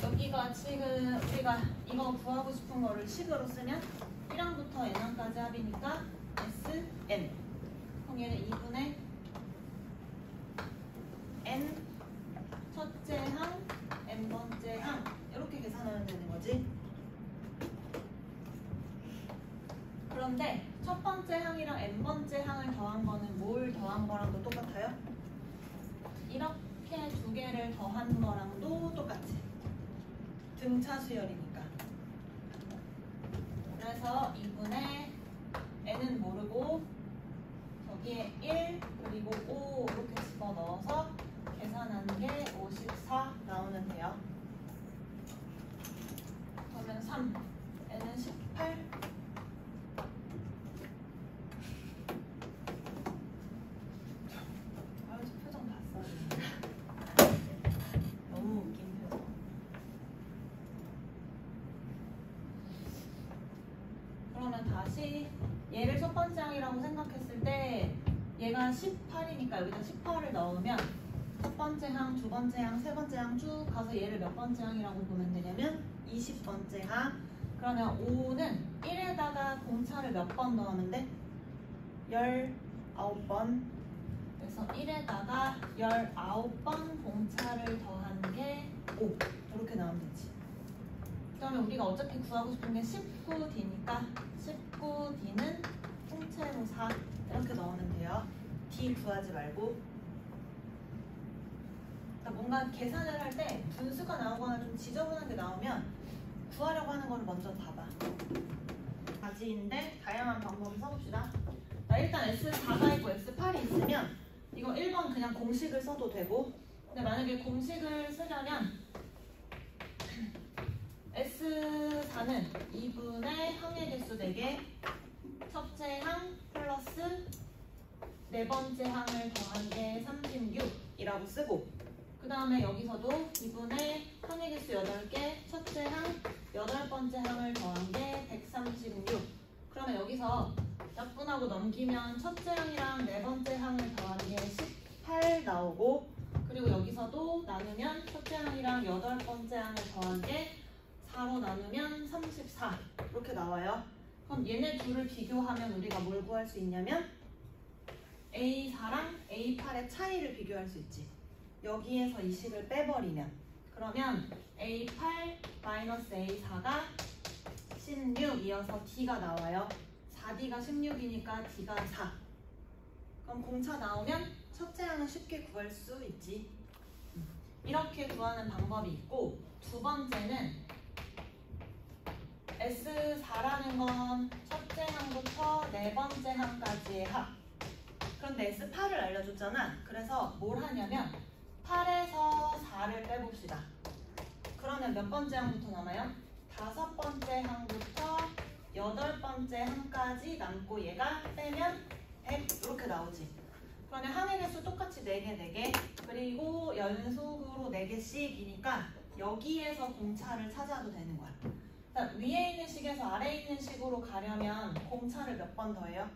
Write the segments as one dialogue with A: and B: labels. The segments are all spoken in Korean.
A: 여기가 지금 우리가 이거 구하고 싶은 거를 식으로 쓰면 1항부터 n항까지 합이니까 Sn. 그럼 얘는 2분의 n 첫째 항, n번째 항 이렇게 계산하면 되는 거지. 그런데 첫 번째 항이랑 n번째 항을 더한 거는 뭘 더한 거랑도 똑같아요? 이렇게 두 개를 더한 거랑도 똑같지. 등차 수열이니까. 그래서 2분의 n은 모르고 저기에 1 그리고 5 이렇게 집어넣어서 계산하는 게 54 나오면 돼요. 그러면 3 n은 18 표정 봤어. 너무 웃긴 표정. 그러면 다시 얘를 첫 번째 항이라고 생각했을 때 얘가 18이니까 여기다 18을 넣으면 첫 번째 항, 두 번째 항, 세 번째 항 쭉 가서 얘를 몇 번째 항이라고 보면 되냐면 20번째 항. 그러면 5는 1에다가 공차를 몇 번 넣으면 돼? 19번. 그래서 1에다가 19번 공차를 더한 게 5. 이렇게 나오면 되지. 그러면 우리가 어차피 구하고 싶은 게 19D니까 19D는 통째로 4 이렇게 넣으면 돼요. D 구하지 말고. 그러니까 뭔가 계산을 할 때 분수가 나오거나 좀 지저분하게 나오면 구하려고 하는 거를 먼저 봐봐. 가지인데 다양한 방법을 써봅시다. 자, 일단 S4가 있고 S8이 있으면 이거 1번 그냥 공식을 써도 되고, 근데 만약에 공식을 쓰려면 S4는 2분의 항의 개수 4개, 첫째 항 플러스 네 번째 항을 더한 게 36이라고 쓰고, 그 다음에 여기서도 2분의 항의 개수 8개, 첫째 항, 8번째 항을 더한 게 136. 그러면 여기서 약분하고 넘기면 첫째 항이랑 네 번째 항을 더한 게 18 나오고, 그리고 여기서도 나누면 첫째 항이랑 8번째 항을 더한 게 4로 나누면 34 이렇게 나와요. 그럼 얘네 둘을 비교하면 우리가 뭘 구할 수 있냐면 A4랑 A8의 차이를 비교할 수 있지. 여기에서 이 식을 빼버리면, 그러면 A8 마이너스 A4가 16이어서 D가 나와요. 4D가 16이니까 D가 4. 그럼 공차 나오면 첫째 항은 쉽게 구할 수 있지. 이렇게 구하는 방법이 있고, 두 번째는 S4라는 건 첫째 항부터 네 번째 항까지의 합. 그런데 S8을 알려줬잖아. 그래서 뭘 하냐면 8에서 4를 빼봅시다. 그러면 몇 번째 항부터 남아요? 5번째 항부터 8번째 항까지 남고, 얘가 빼면 100 이렇게 나오지. 그러면 항의 개수 똑같이 4개, 4개, 그리고 연속으로 4개씩이니까 여기에서 공차를 찾아도 되는 거야. 그러니까 위에 있는 식에서 아래에 있는 식으로 가려면 공차를 몇 번 더해요?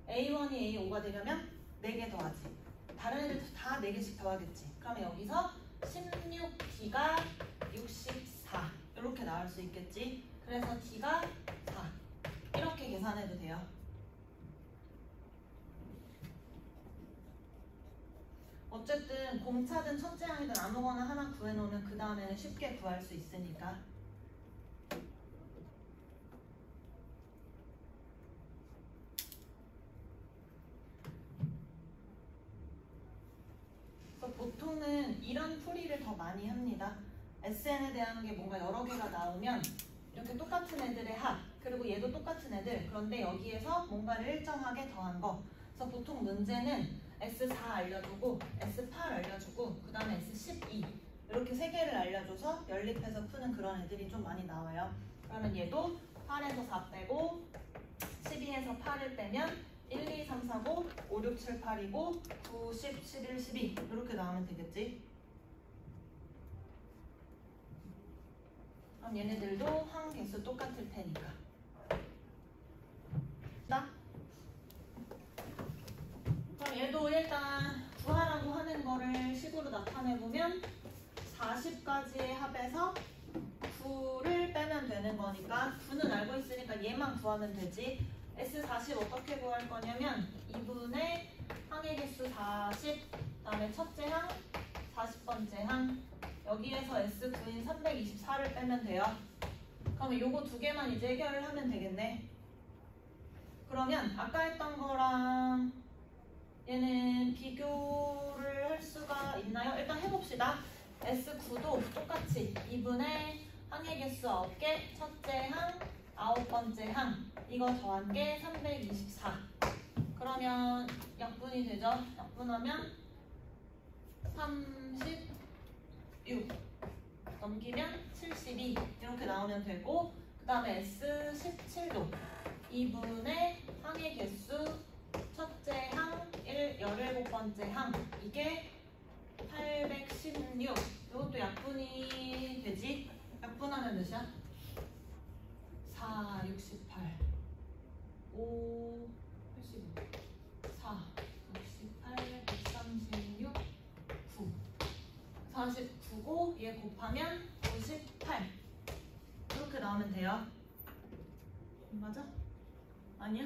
A: A1이 A5가 되려면 4개 더하지. 다른 애들도 다 4개씩 더하겠지. 그러면 여기서 16D가 64 이렇게 나올 수 있겠지. 그래서 D가 4 이렇게 계산해도 돼요. 어쨌든 공차든 첫째 항이든 아무거나 하나 구해놓으면 그 다음에는 쉽게 구할 수 있으니까. 보통은 이런 풀이를 더 많이 합니다. SN에 대한 게 뭔가 여러 개가 나오면 이렇게 똑같은 애들의 합, 그리고 얘도 똑같은 애들, 그런데 여기에서 뭔가를 일정하게 더한 거. 그래서 보통 문제는 S4 알려주고 S8 알려주고 그 다음에 S12 이렇게 세 개를 알려줘서 연립해서 푸는 그런 애들이 좀 많이 나와요. 그러면 얘도 8에서 4 빼고 12에서 8을 빼면 1, 2, 3, 4, 5, 5, 6, 7, 8이고 9, 10, 11, 12 이렇게 나오면 되겠지. 그럼 얘네들도 항 개수 똑같을 테니까. 그럼 얘도 일단 구하라고 하는 거를 식으로 나타내보면 40까지의 합에서 9를 빼면 되는 거니까 9는 알고 있으니까 얘만 구하면 되지. S40 어떻게 구할 거냐면 2분의 항의 개수 40, 그다음에 첫째 항, 40번째 항, 여기에서 S9인 324를 빼면 돼요. 그러면 요거 두 개만 이제 해결을 하면 되겠네. 그러면 아까 했던 거랑 얘는 비교를 할 수가 있나요? 일단 해봅시다. S9도 똑같이 2분의 항의 개수 9개, 첫째 항, 9번째 항, 이거 더한 게 324. 그러면 약분이 되죠? 약분하면 36 넘기면 72 이렇게 나오면 되고, 그 다음에 S17도 2분의 항의 개수 첫째 항 17번째 항, 이게 816. 이것도 약분이 되지? 약분하면 몇이야? 4, 68 5, 85 4, 68, 136 9 49고 얘 곱하면 98 이렇게 나오면 돼요. 맞아? 아니야?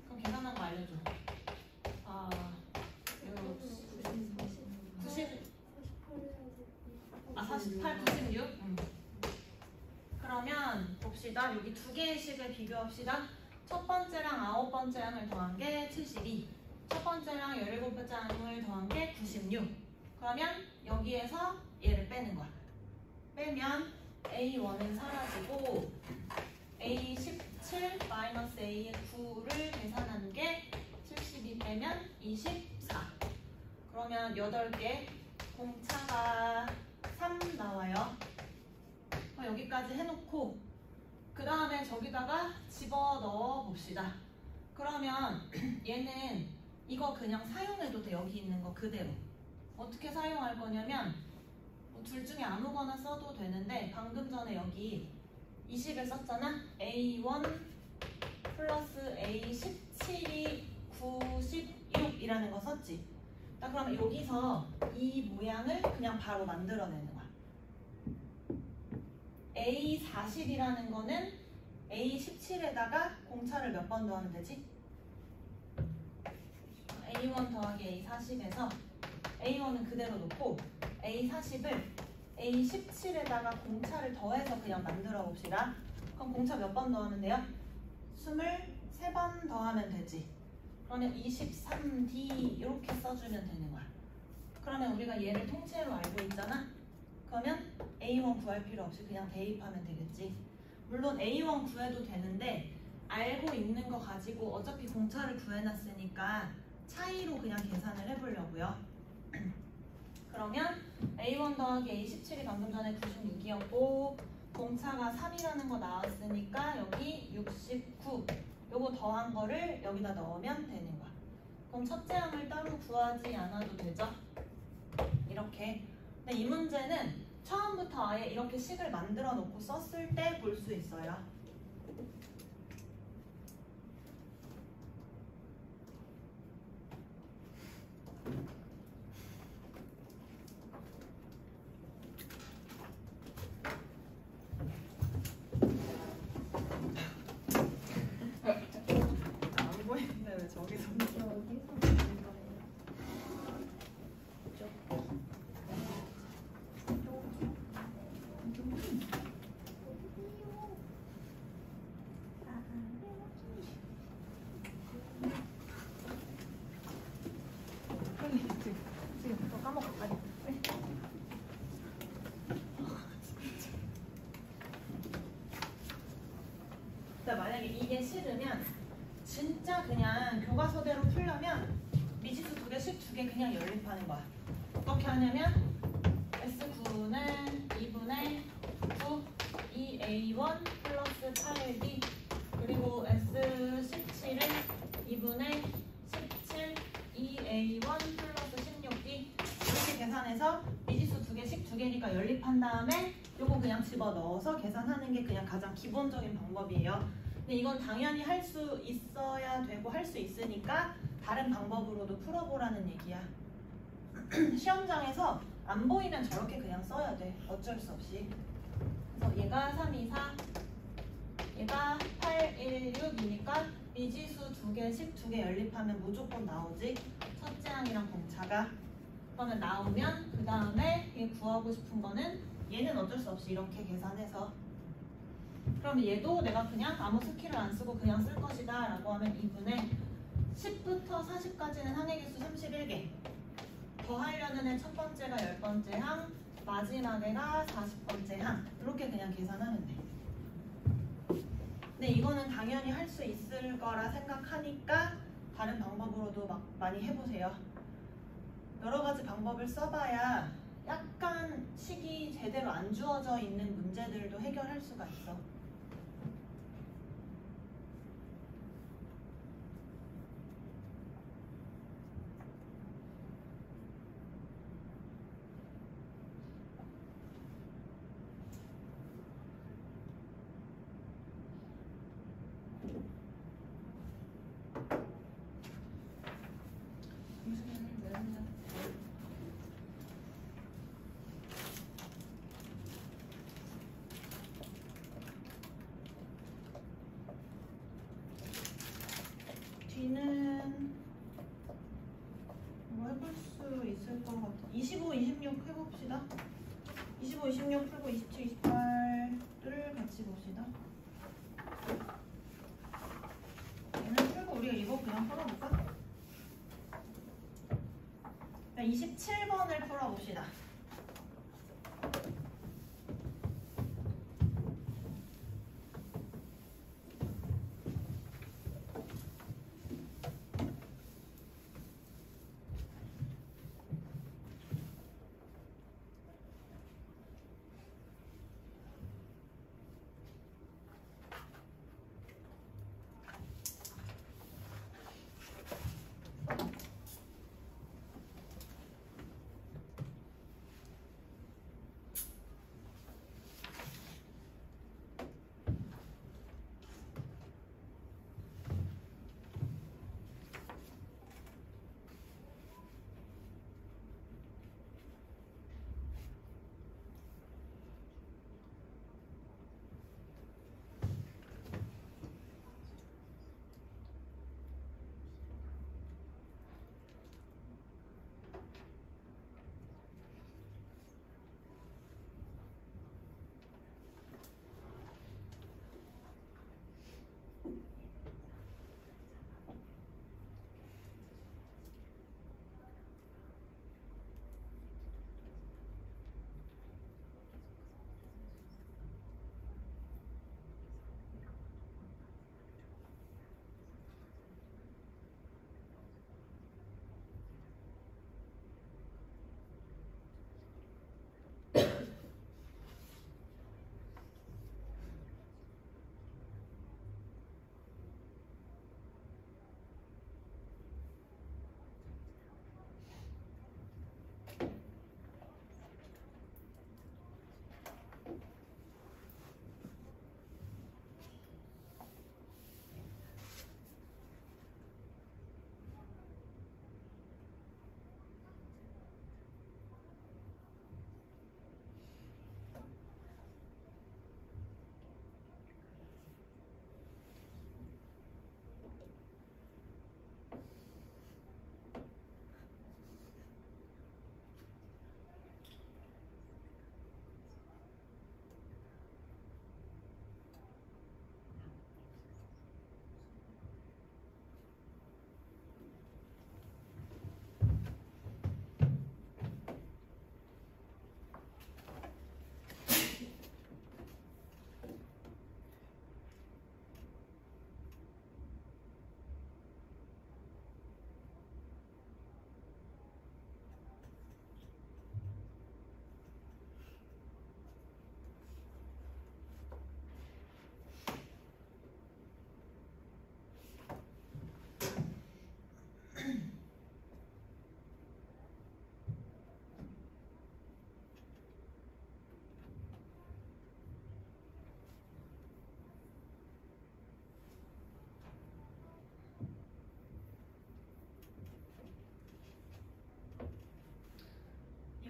A: 그럼 계산한 거 알려줘. 48, 96? 그러면 봅시다. 여기 두 개의 식을 비교합시다. 첫 번째랑 9번째 항을 더한 게 72, 첫 번째랑 17번째 항을 더한 게 96. 그러면 여기에서 얘를 빼는 거야. 빼면 A1은 사라지고 A17 마이너스 A9를 계산한 게 72 빼면 24. 그러면 8개 공차가 3 나와요. 여기까지 해놓고 그 다음에 저기다가 집어넣어 봅시다. 그러면 얘는 이거 그냥 사용해도 돼. 여기 있는 거 그대로. 어떻게 사용할 거냐면 둘 중에 아무거나 써도 되는데, 방금 전에 여기 20을 썼잖아. A1 플러스 A17이 96이라는 거 썼지. 자, 그럼 여기서 이 모양을 그냥 바로 만들어내는 거야. A40이라는 거는 A17에다가 공차를 몇 번 더하면 되지? A1 더하기 A40에서 A1은 그대로 놓고 A40을 A17에다가 공차를 더해서 그냥 만들어 봅시다. 그럼 공차 몇 번 더하면 돼요? 23번 더하면 되지. 그러면 23D 이렇게 써주면 되는 거야. 그러면 우리가 얘를 통째로 알고 있잖아. 그러면 A1 구할 필요 없이 그냥 대입하면 되겠지. 물론 A1 구해도 되는데 알고 있는 거 가지고 어차피 공차를 구해놨으니까 차이로 그냥 계산을 해보려고요. 그러면 A1 더하기 A17이 방금 전에 96이었고 공차가 3이라는 거 나왔으니까 여기 69. 요거 더한 거를 여기다 넣으면 되는 거야. 그럼 첫째 항을 따로 구하지 않아도 되죠? 이렇게. 근데 이 문제는 처음부터 아예 이렇게 식을 만들어 놓고 썼을 때 볼 수 있어요. 안 보이는데 왜 저기서 지금 또 까먹어. 빨리. 자, 만약에 이게 싫으면 진짜 그냥 교과서대로 풀려면 미지수 두 개씩 두 개 그냥 연립하는 거야. 어떻게 하냐면 S9는 2분의 9 2A1 플러스 8B, 그리고 S17은 2분의 17 2A1 플러스 16B 이렇게 계산해서 미지수 두 개씩 두 개니까 연립한 다음에 요거 그냥 집어넣어서 계산하는 게 그냥 가장 기본적인 방법이에요. 근데 이건 당연히 할 수 있어야 되고 할 수 있으니까 다른 방법으로도 풀어보라는 얘기야. 시험장에서 안 보이면 저렇게 그냥 써야 돼. 어쩔 수 없이. 그래서 얘가 3, 2, 4, 얘가 8, 1, 6이니까 미지수 2개씩 2개 연립하면 무조건 나오지. 첫째 항이랑 공차가. 그러면 나오면 그 다음에 얘 구하고 싶은 거는 얘는 어쩔 수 없이 이렇게 계산해서 그러면 얘도 내가 그냥 아무 스킬을 안 쓰고 그냥 쓸 것이다 라고 하면 2분의 10부터 40까지는 항의 개수 31개 더 하려는 애 첫 번째가 10번째 항 마지막에가 40번째 항 이렇게 그냥 계산하면 돼. 근데 이거는 당연히 할 수 있을 거라 생각하니까 다른 방법으로도 막 많이 해보세요. 여러 가지 방법을 써봐야 약간 식이 제대로 안 주어져 있는 문제들도 해결할 수가 있어. 뒤는 뭐 해볼 수 있을 것 같아. 25, 26 해봅시다. 25, 26 풀고 27, 28을 같이 봅시다. 얘는 풀고 우리가 이거 그냥 풀어볼까? 27번을 풀어봅시다.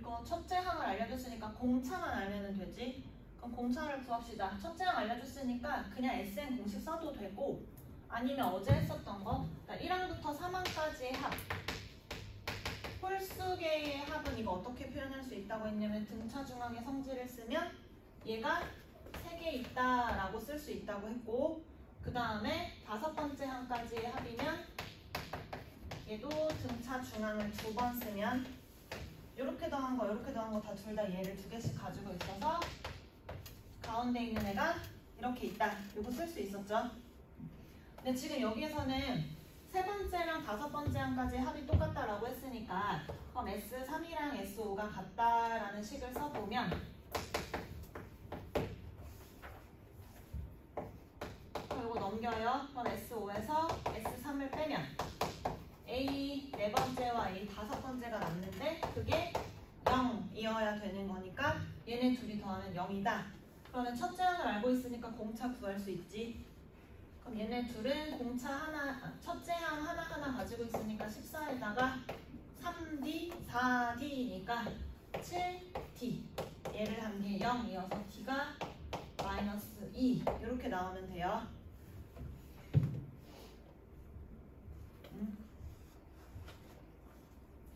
A: 이거 첫째 항을 알려줬으니까 공차만 알면 되지. 그럼 공차를 구합시다. 첫째 항 알려줬으니까 그냥 SN 공식 써도 되고 아니면 어제 했었던 거 1항부터 3항까지의 합 홀수계의 합은 이거 어떻게 표현할 수 있다고 했냐면 등차 중항의 성질을 쓰면 얘가 3개 있다라고 쓸 수 있다고 했고 그 다음에 5번째 항까지의 합이면 얘도 등차 중항을 2번 쓰면 이렇게 더한 거 이렇게 더한 거 다 둘 다 얘를 2개씩 가지고 있어서 가운데 있는 애가 이렇게 있다. 이거 쓸 수 있었죠? 근데 지금 여기에서는 3번째랑 5번째 항까지 합이 똑같다라고 했으니까 그럼 S3이랑 S5가 같다라는 식을 써보면 이거 넘겨요. 그럼 S5에서 S3을 빼면 A 4번째와 A 5번째가 남는데 그게 0이어야 되는 거니까 얘네 둘이 더하면 0이다. 그러면 첫째 항을 알고 있으니까 공차 구할 수 있지. 그럼 얘네 둘은 공차 하나, 첫째 항 하나하나 가지고 있으니까 14에다가 3D, 4D니까 7D. 얘를 한 게 0이어서 D가 마이너스 2. 이렇게 나오면 돼요.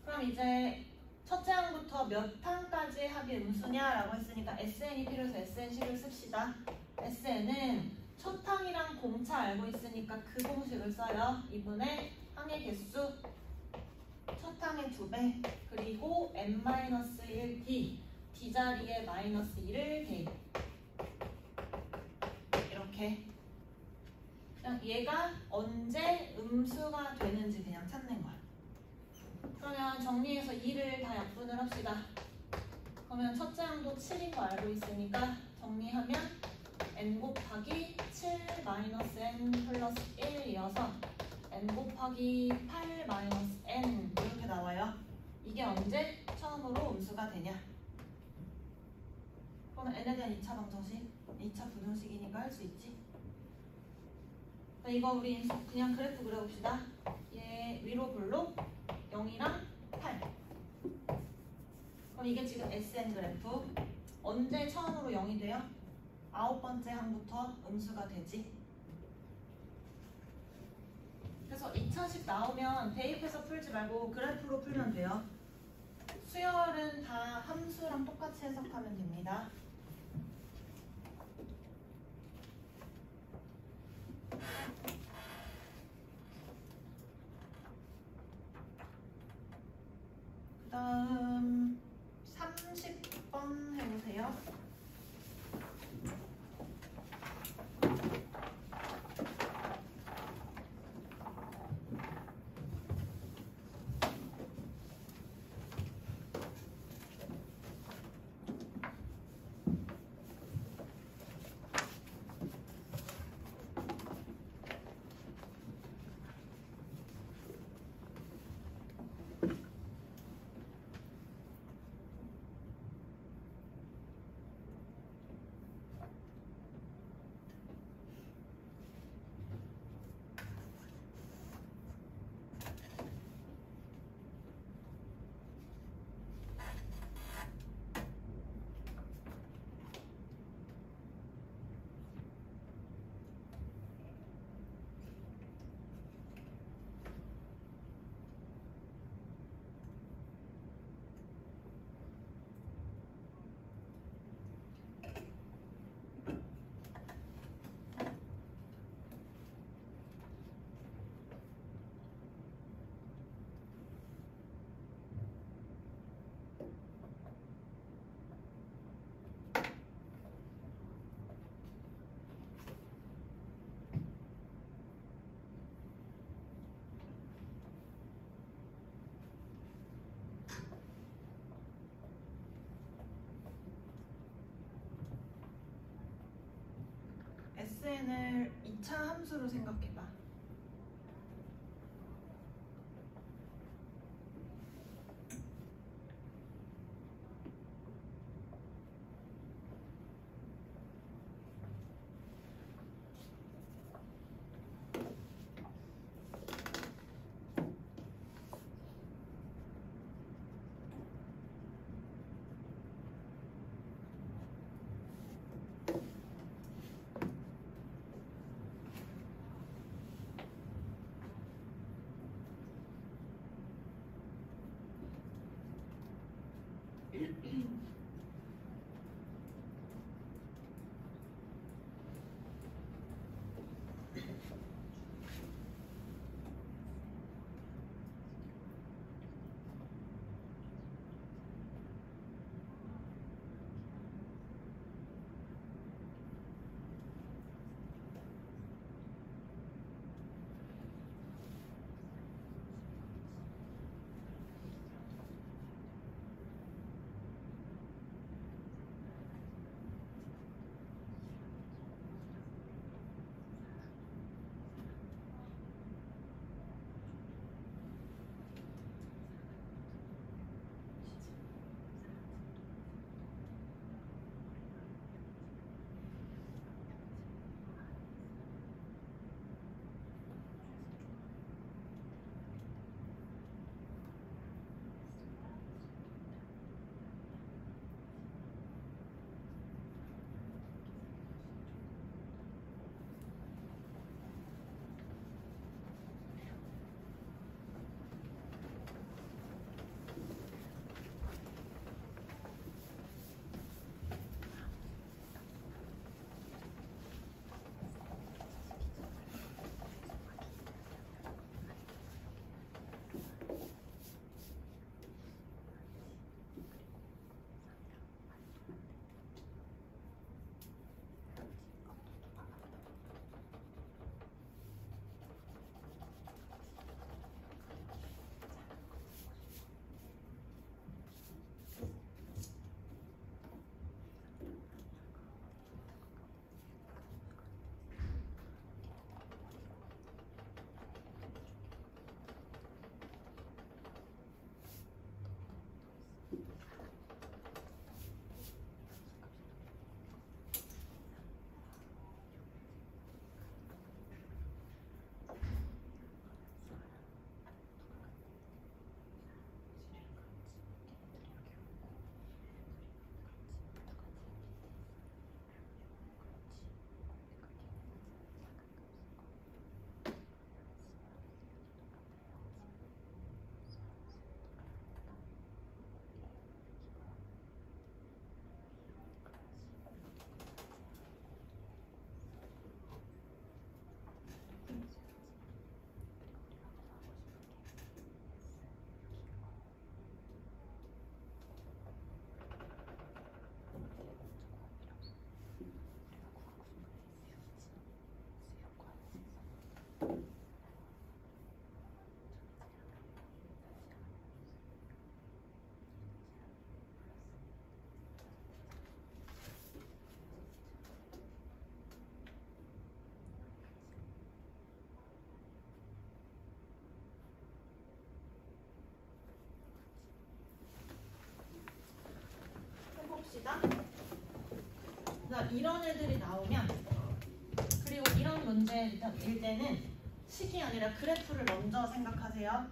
A: 그럼 이제 첫째 항부터 몇 항까지 합이 음수냐라고 했으니까 SN이 필요해서 SN식을 씁시다. SN은 첫 항이랑 공차 알고 있으니까 그 공식을 써요. 2분의 항의 개수 첫 항의 2배 그리고 n-1d d 자리에 마이너스 2를 대입. 이렇게 그냥 얘가 언제 음수가 되는지 그냥 찾는 거야. 그러면 정리해서 2를 다 약분을 합시다. 그러면 첫째 항도 7인 거 알고 있으니까 정리하면 n 곱하기 7 마이너스 n 플러스 1이어서 n 곱하기 8 마이너스 n 이렇게 나와요. 이게 언제 처음으로 음수가 되냐? 그러면 n에 대한 2차 방정식, 2차 부등식이니까 할 수 있지. 이거 우리 그냥 그래프 그려봅시다. 얘 위로 블록 0이랑 8. 그럼 이게 지금 SN 그래프. 언제 처음으로 0이 돼요? 9번째 항부터 음수가 되지. 그래서 2차식 나오면 대입해서 풀지 말고 그래프로 풀면 돼요. 수열은 다 함수랑 똑같이 해석하면 됩니다. 그 다음 30번 해보세요. SN을 2차 함수로 생각해봐. 해봅시다. 자, 이런 애들이 나오면, 그리고 이런 문제일 때는 식이 아니라 그래프를 먼저 생각하세요.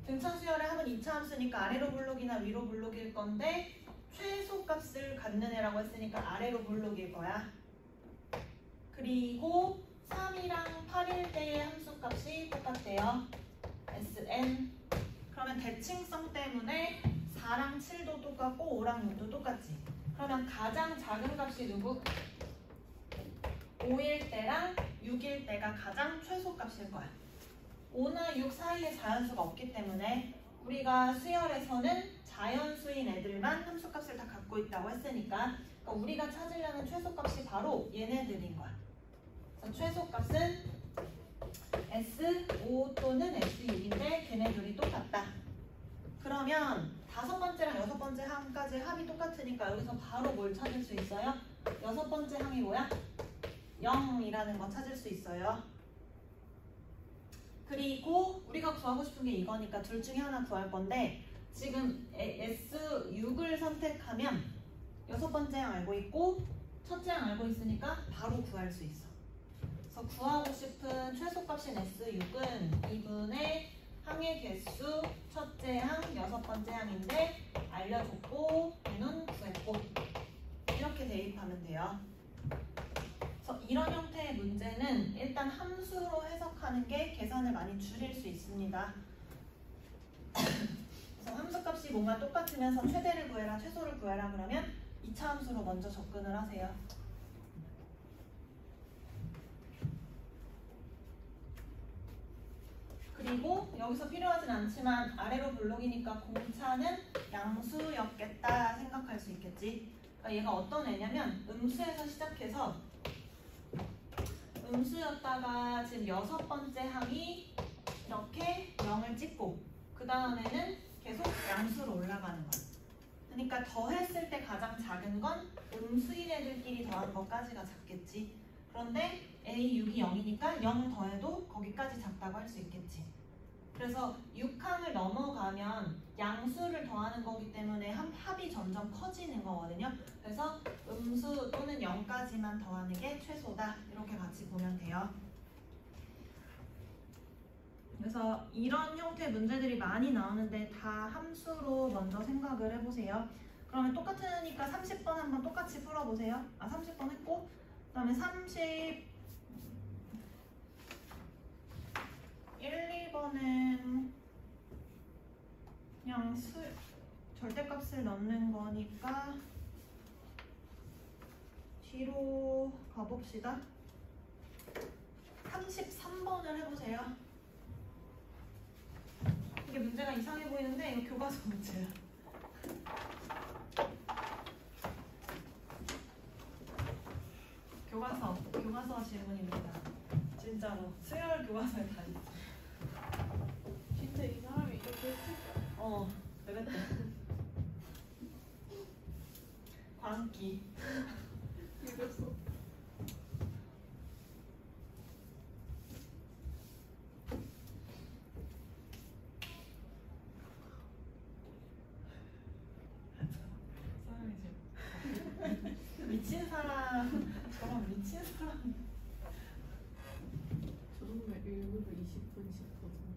A: 등차 수열의 합은 2차 함수니까 아래로 블록이나 위로 블록일 건데 최소값을 갖는 애라고 했으니까 아래로 블록일 거야. 그리고 3이랑 8일 때의 함수값이 똑같대요. Sn. 그러면 대칭성 때문에 4랑 7도 똑같고 5랑 6도 똑같지. 그러면 가장 작은 값이 누구? 5일 때랑 6일 때가 가장 최소값일 거야. 5나 6 사이에 자연수가 없기 때문에 우리가 수열에서는 자연수인 애들만 함수값을 다 갖고 있다고 했으니까 우리가 찾으려는 최소값이 바로 얘네들인 거야. 그래서 최소값은 S5 또는 S6인데 걔네들이 똑같다. 그러면 5번째랑 6번째 항까지 합이 똑같으니까 여기서 바로 뭘 찾을 수 있어요? 6번째 항이 뭐야? 0이라는 거 찾을 수 있어요. 그리고 우리가 구하고 싶은 게 이거니까 둘 중에 하나 구할 건데 지금 S6을 선택하면 6번째 항 알고 있고 첫째 항 알고 있으니까 바로 구할 수 있어. 그래서 구하고 싶은 최소값인 S6은 2분의 항의 개수 첫째 항, 6번째 항인데 알려줬고 얘는 구했고 이렇게 대입하면 돼요. 그래서 이런 형태의 문제는 일단 함수로 해석하는 게 계산을 많이 줄일 수 있습니다. 그래서 함수값이 값이 뭔가 똑같으면서 최대를 구해라, 최소를 구해라 그러면 2차 함수로 먼저 접근을 하세요. 그리고 여기서 필요하진 않지만 아래로 블록이니까 공차는 양수였겠다 생각할 수 있겠지. 그러니까 얘가 어떤 애냐면 음수에서 시작해서 음수였다가 지금 6번째 항이 이렇게 0을 찍고 그 다음에는 계속 양수로 올라가는 거야. 그러니까 더했을 때 가장 작은 건 음수인 애들끼리 더한 것까지가 작겠지. 그런데 A6이 0이니까 0 더해도 거기까지 작다고 할 수 있겠지. 그래서 6항을 넘어가면 양수를 더하는 거기 때문에 합이 점점 커지는 거거든요. 그래서 음수 또는 0까지만 더하는 게 최소다. 이렇게 같이 보면 돼요. 그래서 이런 형태의 문제들이 많이 나오는데 다 함수로 먼저 생각을 해보세요. 그러면 똑같으니까 30번 한번 똑같이 풀어보세요. 30번 했고 그 다음에 31, 2번은 그냥 절대값을 넣는 거니까 뒤로 가봅시다. 33번을 해보세요. 이게 문제가 이상해 보이는데 이거 교과서 문제야. 교과서 질문입니다. 진짜로 수열 교과서에 다 있어.
B: 진짜 이 사람이 이렇게 했을까?
A: 그랬대. 광기.
B: 이랬어.
A: 미친 사람, 저런 미친 사람.
B: 저 정도면 일부러 20분씩 거든.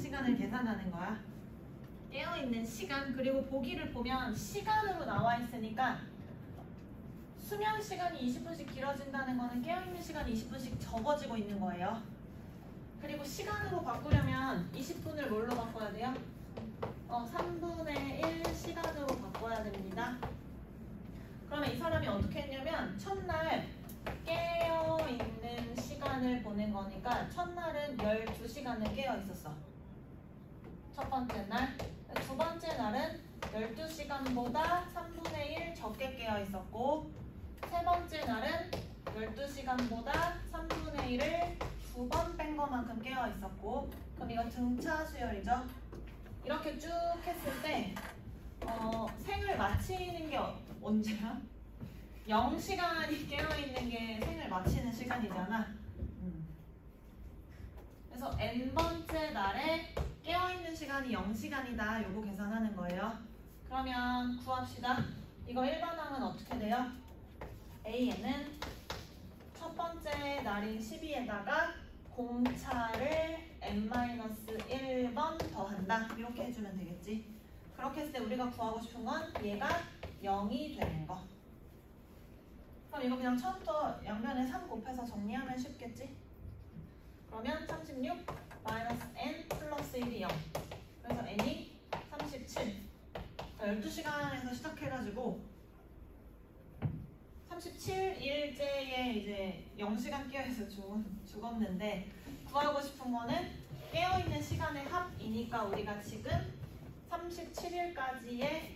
A: 시간을 계산하는 거야. 깨어있는 시간, 그리고 보기를 보면 시간으로 나와 있으니까 수면 시간이 20분씩 길어진다는 거는 깨어있는 시간이 20분씩 적어지고 있는 거예요. 그리고 시간으로 바꾸려면 20분을 뭘로 바꿔야 돼요? 3분의 1 시간으로 바꿔야 됩니다. 그러면 이 사람이 어떻게 했냐면 첫날 깨어있는 시간을 보낸 거니까 첫날은 12시간을 깨어 있었어. 첫 번째 날. 두 번째 날은 12시간보다 3분의 1 적게 깨어 있었고, 세 번째 날은 12시간보다 3분의 1을 2번 뺀 것만큼 깨어 있었고, 그럼 이건 등차 수열이죠. 이렇게 쭉 했을 때 생을 마치는 게 언제야? 0시간이 깨어있는 게 생을 마치는 시간이잖아. 그래서 n번째 날에 깨어있는 시간이 0시간이다. 요거 계산하는 거예요. 그러면 구합시다. 이거 일반항은 어떻게 돼요? A에는 첫 번째 날인 12에다가 공차를 n-1번 더한다. 이렇게 해주면 되겠지. 그렇게 했을 때 우리가 구하고 싶은 건 얘가 0이 되는 거. 그럼 이거 그냥 처음부터 양면에 3 곱해서 정리하면 쉽겠지? 그러면 36 n 플러스 1이 0. 그래서 n이 37. 12시간에서 시작해가지고 37일째에 이제 0시간 깨어있어 죽었는데, 구하고 싶은 거는 깨어있는 시간의 합이니까 우리가 지금 37일까지의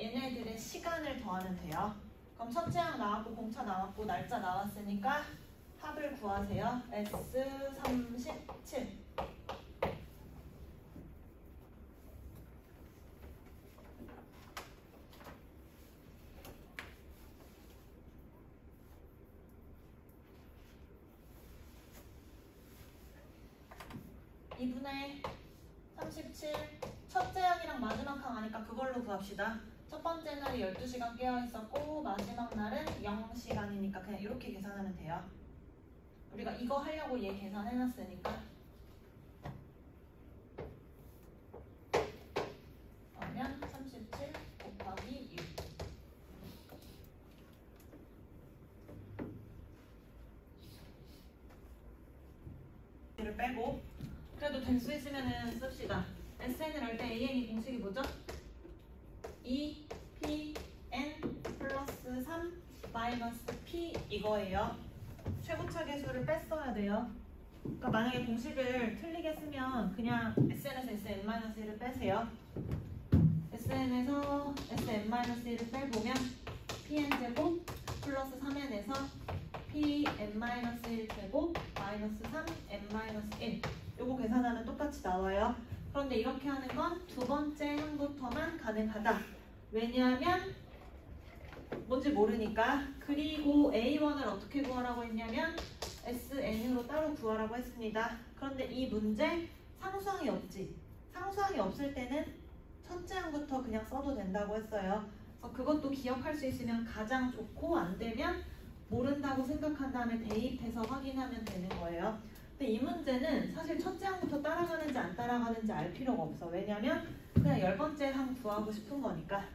A: 얘네들의 시간을 더하면 돼요. 그럼 첫째 항 나왔고 공차 나왔고 날짜 나왔으니까 합을 구하세요. S37. (2분의 37) 첫째 항이랑 마지막 항 아니까 그걸로 구합시다. 첫 번째 날이 12시간 깨어 있었고 마지막 날은 0시간이니까 그냥 이렇게 계산하면 돼요. 우리가 이거 하려고 얘 계산해놨으니까. 그러면 37 곱하기 6. 를 빼고 그래도 될 수 있으면은 씁시다. SN을 할 때 AN이 공식이 뭐죠? 2PN 플러스 3 마이너스 P 이거예요. 최고차 계수를 뺐어야 돼요. 그러니까 만약에 공식을 틀리게 쓰면 그냥 SN에서 SN-1을 빼세요. SN에서 SN-1을 빼보면 PN제곱 플러스 3N에서 PN-1제곱 마이너스 3N-1 요거 계산하면 똑같이 나와요. 그런데 이렇게 하는 건 두 번째 항부터만 가능하다. 왜냐하면 뭔지 모르니까. 그리고 A1을 어떻게 구하라고 했냐면 SN으로 따로 구하라고 했습니다. 그런데 이 문제 상수항이 없지. 상수항이 없을 때는 첫째 항부터 그냥 써도 된다고 했어요. 그래서 그것도 기억할 수 있으면 가장 좋고, 안 되면 모른다고 생각한 다음에 대입해서 확인하면 되는 거예요. 근데 이 문제는 사실 첫째 항부터 따라가는지 안 따라가는지 알 필요가 없어. 왜냐면 그냥 10번째 항 구하고 싶은 거니까.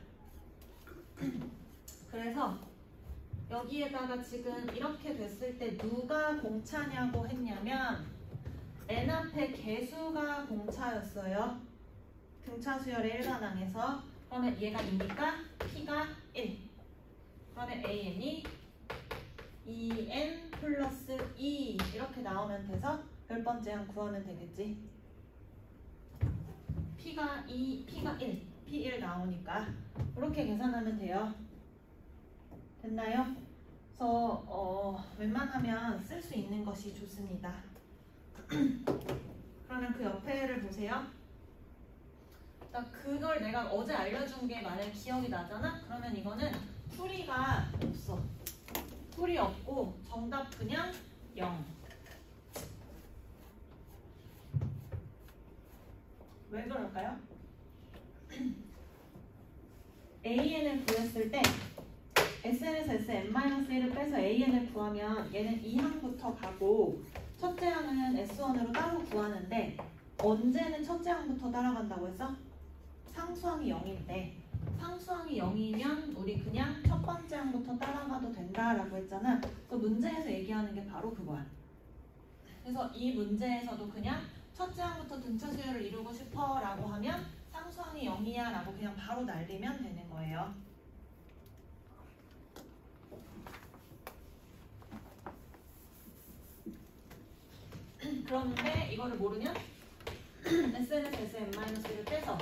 A: 그래서 여기에다가 지금 이렇게 됐을 때 누가 공차냐고 했냐면 n 앞에 개수가 공차였어요. 등차 수열의 일반항에서. 그러면 얘가 2니까 p가 1. 그러면 an이 2n 플러스 2 이렇게 나오면 돼서 10번째 항 구하면 되겠지. p가 2, p가 1, p1 나오니까 이렇게 계산하면 돼요. 됐나요? 그래서 웬만하면 쓸 수 있는 것이 좋습니다. 그러면 그 옆에를 보세요. 그걸 내가 어제 알려준 게 만약 기억이 나잖아? 그러면 이거는 풀이가 없어. 풀이 없고 정답 그냥 0. 왜 그럴까요? AN을 구했을 때 SN에서 SN-1을 빼서 AN을 구하면 얘는 2항부터 가고 첫째 항은 S1으로 따로 구하는데 언제는 첫째 항부터 따라간다고 했어? 상수항이 0인데 상수항이 0이면 우리 그냥 첫 번째 항부터 따라가도 된다라고 했잖아. 그 문제에서 얘기하는 게 바로 그거야. 그래서 이 문제에서도 그냥 첫째 항부터 등차 수열을 이루고 싶어 라고 하면 상수항이 0이야 라고 그냥 바로 날리면 되는 거예요. 그런데 이거를 모르면 SN에서 SM-1을 빼서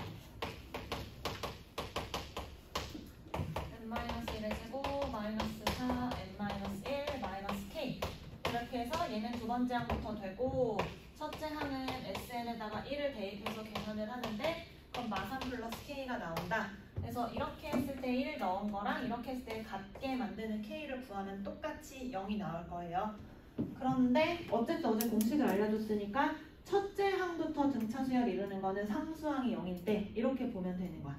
A: n-1의 제곱 마이너스 4 n-1 마이너스 k 이렇게 해서 얘는 두 번째 항부터 되고 첫째 항은 SN에다가 1을 대입해서 계산을 하는데 그럼 마3 플러스 k가 나온다. 그래서 이렇게 했을 때 1을 넣은 거랑 이렇게 했을 때 같게 만드는 k를 구하면 똑같이 0이 나올 거예요. 그런데 어쨌든 어제 공식을 알려줬으니까 첫째 항부터 등차 수열 이루는 거는 상수항이 0인데 이렇게 보면 되는 거야.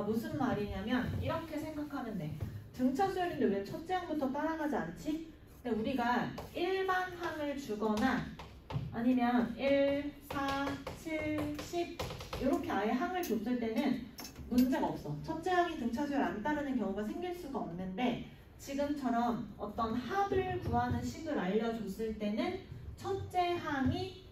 A: 무슨 말이냐면 이렇게 생각하면 돼. 등차 수열인데 왜 첫째 항부터 따라가지 않지? 근데 우리가 일반 항을 주거나 아니면 1, 4, 7, 10 이렇게 아예 항을 줬을 때는 문제가 없어. 첫째 항이 등차 수열 안 따르는 경우가 생길 수가 없는데 지금처럼 어떤 합을 구하는 식을 알려줬을 때는 첫째 항이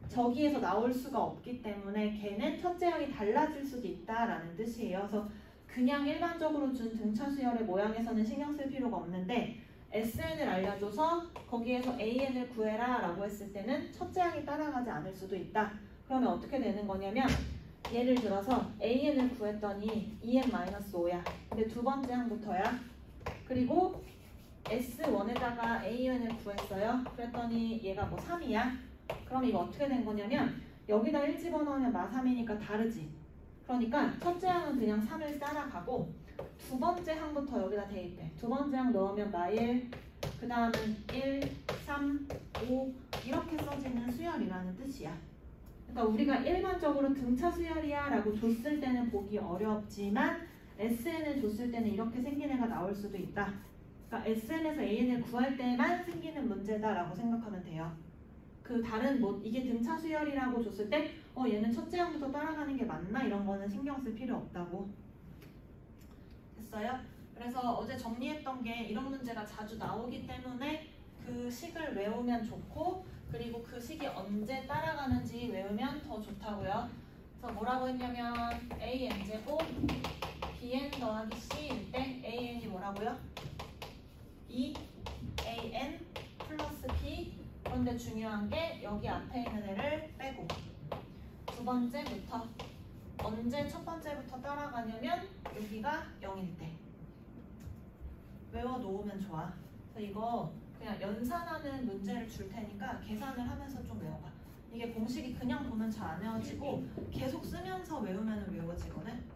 A: 저기에서 나올 수가 없기 때문에 걔는 첫째 항이 달라질 수도 있다라는 뜻이에요. 그래서 그냥 일반적으로 준 등차 수열의 모양에서는 신경 쓸 필요가 없는데 SN을 알려줘서 거기에서 AN을 구해라 라고 했을 때는 첫째 항이 따라가지 않을 수도 있다. 그러면 어떻게 되는 거냐면 예를 들어서 AN을 구했더니 2n-5야. 근데 두 번째 항부터야. 그리고 S1에다가 AN을 구했어요. 그랬더니 얘가 뭐 3이야. 그럼 이거 어떻게 된 거냐면 여기다 1 집어넣으면 마3이니까 다르지. 그러니까 첫째 항은 그냥 3을 따라가고 두 번째 항부터 여기다 대입해. 두 번째 항 넣으면 마1, 그 다음은 1, 3, 5 이렇게 써지는 수열이라는 뜻이야. 그러니까 우리가 일반적으로 등차 수열이야 라고 줬을 때는 보기 어렵지만 SN을 줬을 때는 이렇게 생긴 애가 나올 수도 있다. 그러니까 SN에서 AN을 구할 때만 생기는 문제다라고 생각하면 돼요. 그 다른 뭐 이게 등차 수열이라고 줬을 때 얘는 첫째 항부터 따라가는 게 맞나 이런 거는 신경 쓸 필요 없다고. 됐어요? 그래서 어제 정리했던 게 이런 문제가 자주 나오기 때문에 그 식을 외우면 좋고 그리고 그 식이 언제 따라가는지 외우면 더 좋다고요. 그래서 뭐라고 했냐면 AN제곱 BN 더하기 C일 때 AN이 뭐라고요? 2AN 플러스 B. 그런데 중요한 게 여기 앞에 있는 애를 빼고 두 번째부터 언제 첫 번째부터 따라가냐면 여기가 0일 때 외워놓으면 좋아. 그래서 이거 그냥 연산하는 문제를 줄 테니까 계산을 하면서 좀 외워봐. 이게 공식이 그냥 보면 잘 안 외워지고 계속 쓰면서 외우면 외워지거든.